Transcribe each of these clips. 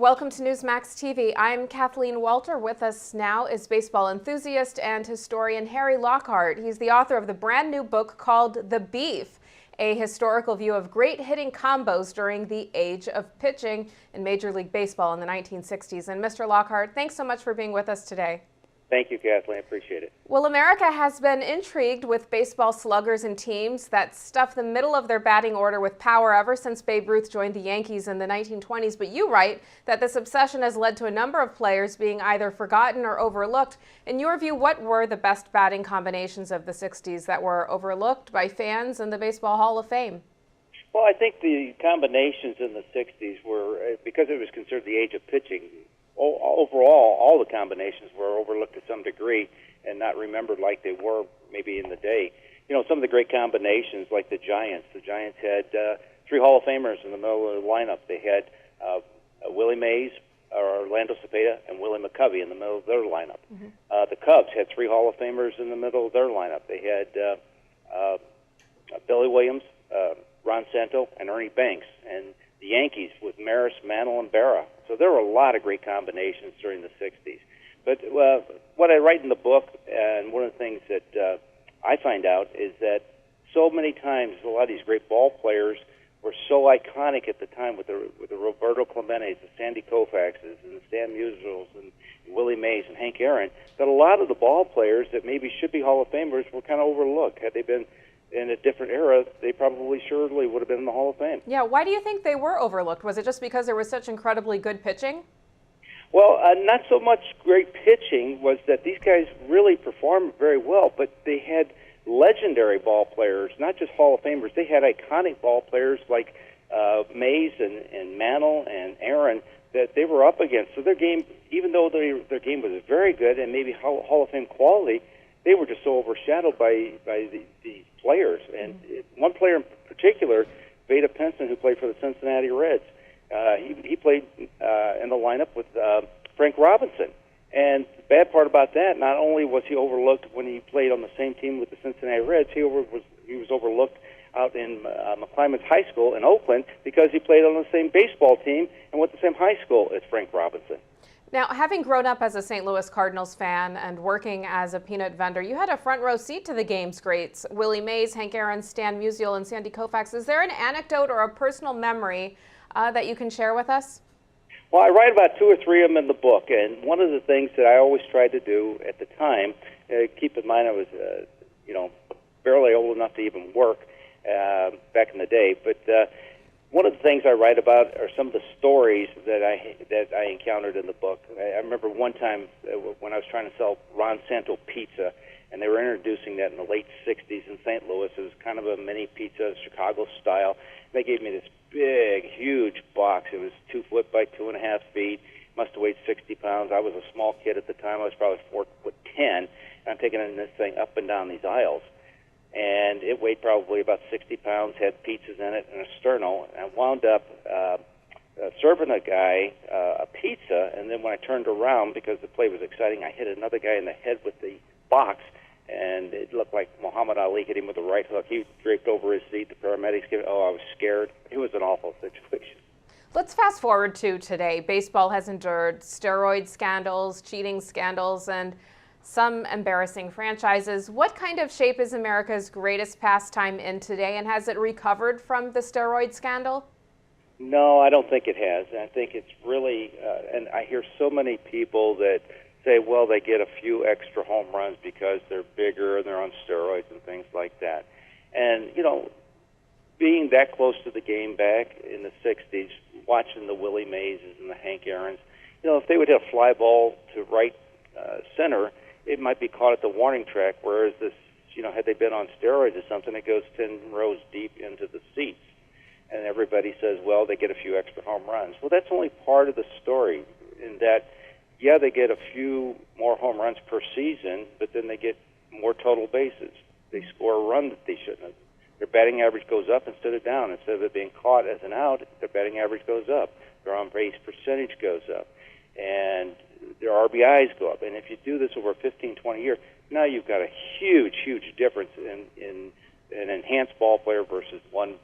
Welcome to Newsmax TV. I'm Kathleen Walter. With us now is baseball enthusiast and historian Harry Lockhart. He's the author of the brand new book called The Beef, a historical view of great hitting combos during the age of pitching in Major League Baseball in the 1960s. And Mr. Lockhart, thanks so much for being with us today. Thank you, Kathleen. I appreciate it. Well, America has been intrigued with baseball sluggers and teams that stuff the middle of their batting order with power ever since Babe Ruth joined the Yankees in the 1920s. But you write that this obsession has led to a number of players being either forgotten or overlooked. In your view, what were the best batting combinations of the 60s that were overlooked by fans in the Baseball Hall of Fame? Well, I think the combinations in the 60s were, because it was considered the age of pitching, overall, all the combinations were overlooked to some degree and not remembered like they were maybe in the day. You know, some of the great combinations, like the Giants. The Giants had three Hall of Famers in the middle of the lineup. They had Willie Mays, Orlando Cepeda, and Willie McCovey in the middle of their lineup. The Cubs had three Hall of Famers in the middle of their lineup. They had Billy Williams, Ron Santo, and Ernie Banks. And the Yankees with Maris, Mantle, and Berra. So there were a lot of great combinations during the 60s. But what I write in the book, and one of the things that I find out, is that so many times a lot of these great ball players were so iconic at the time with the Roberto Clementes, the Sandy Koufaxes, and the Stan Musials, and Willie Mays, and Hank Aaron, that a lot of the ball players that maybe should be Hall of Famers were kind of overlooked. Had they been in a different era, they probably surely would have been in the Hall of Fame. Yeah, why do you think they were overlooked? Was it just because there was such incredibly good pitching? Well, not so much great pitching, was that these guys really performed very well, but they had legendary ball players, not just Hall of Famers. They had iconic ball players like Mays and Mantle and Aaron that they were up against. So their game, even though their game was very good and maybe Hall of Fame quality, they were just so overshadowed by these players. And one player in particular, Vada Pinson, who played for the Cincinnati Reds, he played in the lineup with Frank Robinson. And the bad part about that, not only was he overlooked when he played on the same team with the Cincinnati Reds, he was overlooked out in McClymonds High School in Oakland because he played on the same baseball team and went to the same high school as Frank Robinson. Now, having grown up as a St. Louis Cardinals fan and working as a peanut vendor, you had a front row seat to the game's greats. Willie Mays, Hank Aaron, Stan Musial, and Sandy Koufax. Is there an anecdote or a personal memory that you can share with us? Well, I write about two or three of them in the book, and one of the things that I always tried to do at the time, keep in mind I was, barely old enough to even work back in the day, but one of the things I write about are some of the stories that I encountered in the book. I remember one time when I was trying to sell Ron Santo pizza, and they were introducing that in the late 60s in St. Louis. It was kind of a mini pizza, Chicago style. They gave me this big, huge box. It was 2 foot by 2.5 feet. Must have weighed 60 pounds. I was a small kid at the time. I was probably 4'10", and I'm taking this thing up and down these aisles. And it weighed probably about 60 pounds, had pizzas in it and a sterno. And I wound up serving a guy a pizza, and then when I turned around, because the play was exciting, I hit another guy in the head with the box, and it looked like Muhammad Ali hit him with a right hook. He draped over his seat. The paramedics came. Oh, I was scared. It was an awful situation. Let's fast forward to today. Baseball has endured steroid scandals, cheating scandals, and some embarrassing franchises. What kind of shape is America's greatest pastime in today, and has it recovered from the steroid scandal? No, I don't think it has. I think it's really, and I hear so many people that say, well, they get a few extra home runs because they're bigger and they're on steroids and things like that. And, being that close to the game back in the 60s, watching the Willie Mayses and the Hank Aarons, if they would hit a fly ball to right center, it might be caught at the warning track, whereas this, had they been on steroids or something, it goes 10 rows deep into the seats. And everybody says, well, they get a few extra home runs. Well, that's only part of the story, in that, yeah, they get a few more home runs per season, but then they get more total bases. They score a run that they shouldn't have. Their batting average goes up instead of down. Instead of it being caught as an out, their batting average goes up. Their on-base percentage goes up. And their RBIs go up. And if you do this over 15, 20 years, now you've got a huge, huge difference in an enhanced ball player versus one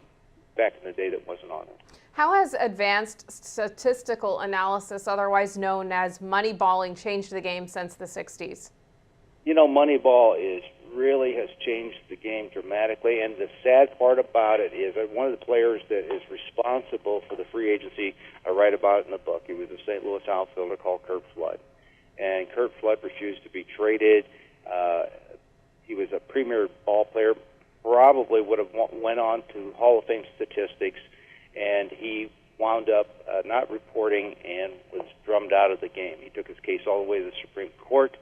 back in the day that wasn't on it. How has advanced statistical analysis, otherwise known as moneyballing, changed the game since the 60s? You know, Moneyball really has changed the game dramatically, and the sad part about it is that one of the players that is responsible for the free agency, I write about it in the book. He was a St. Louis outfielder called Curt Flood, and Curt Flood refused to be traded. He was a premier ball player, probably would have went on to Hall of Fame statistics, and he wound up not reporting and was drummed out of the game. He took his case all the way to the Supreme Court,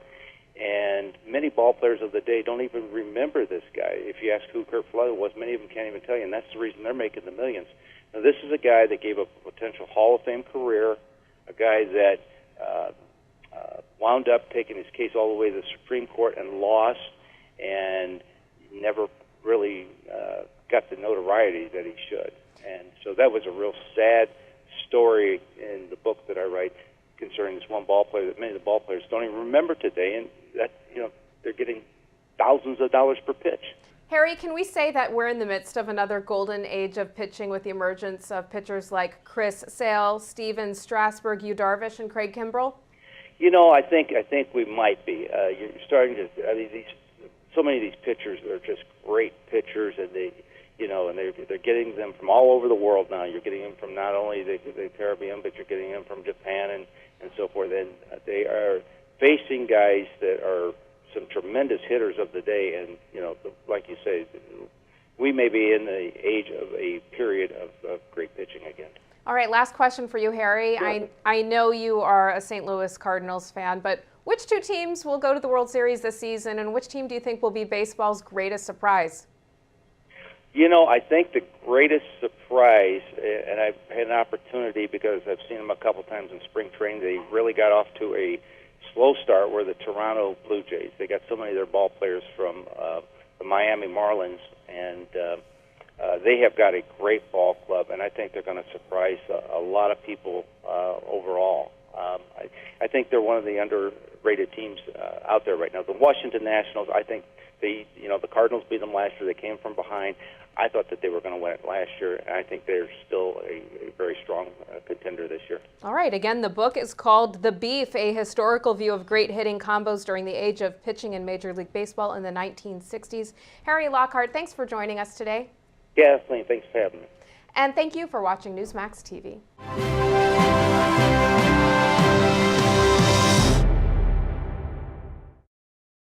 and many ball players of the day don't even remember this guy. If you ask who Curt Flood was, many of them can't even tell you, and that's the reason they're making the millions. Now, this is a guy that gave up a potential Hall of Fame career, a guy that wound up taking his case all the way to the Supreme Court and lost, and never really got the notoriety that he should. And so that was a real sad story in the book that I write concerning this one ball player that many of the ball players don't even remember today, and that, you know, they're getting thousands of dollars per pitch. Harry, can we say that we're in the midst of another golden age of pitching with the emergence of pitchers like Chris Sale, Steven Strasburg, Yu Darvish, and Craig Kimbrell? You know, I think we might be. You're starting to. I mean, so many of these pitchers are just great pitchers, and they're getting them from all over the world now. You're getting them from not only the Caribbean, but you're getting them from Japan and so forth. And they are facing guys that are some tremendous hitters of the day. And like you say, we may be in the age of a period of great pitching again. All right, last question for you, Harry. Sure. I know you are a St. Louis Cardinals fan, but which two teams will go to the World Series this season, and which team do you think will be baseball's greatest surprise? You know, I think the greatest surprise, and I've had an opportunity because I've seen them a couple times in spring training, they really got off to a slow start, were the Toronto Blue Jays. They got so many of their ball players from the Miami Marlins, and they have got a great ball club, and I think they're going to surprise a lot of people overall. I think they're one of the underrated teams out there right now. The Washington Nationals, I think the Cardinals beat them last year. They came from behind. I thought that they were going to win it last year, and I think they're still a very strong contender this year. All right. Again, the book is called The Beef, a historical view of great hitting combos during the age of pitching in Major League Baseball in the 1960s. Harry Lockhart, thanks for joining us today. Kathleen, thanks for having me. And thank you for watching Newsmax TV.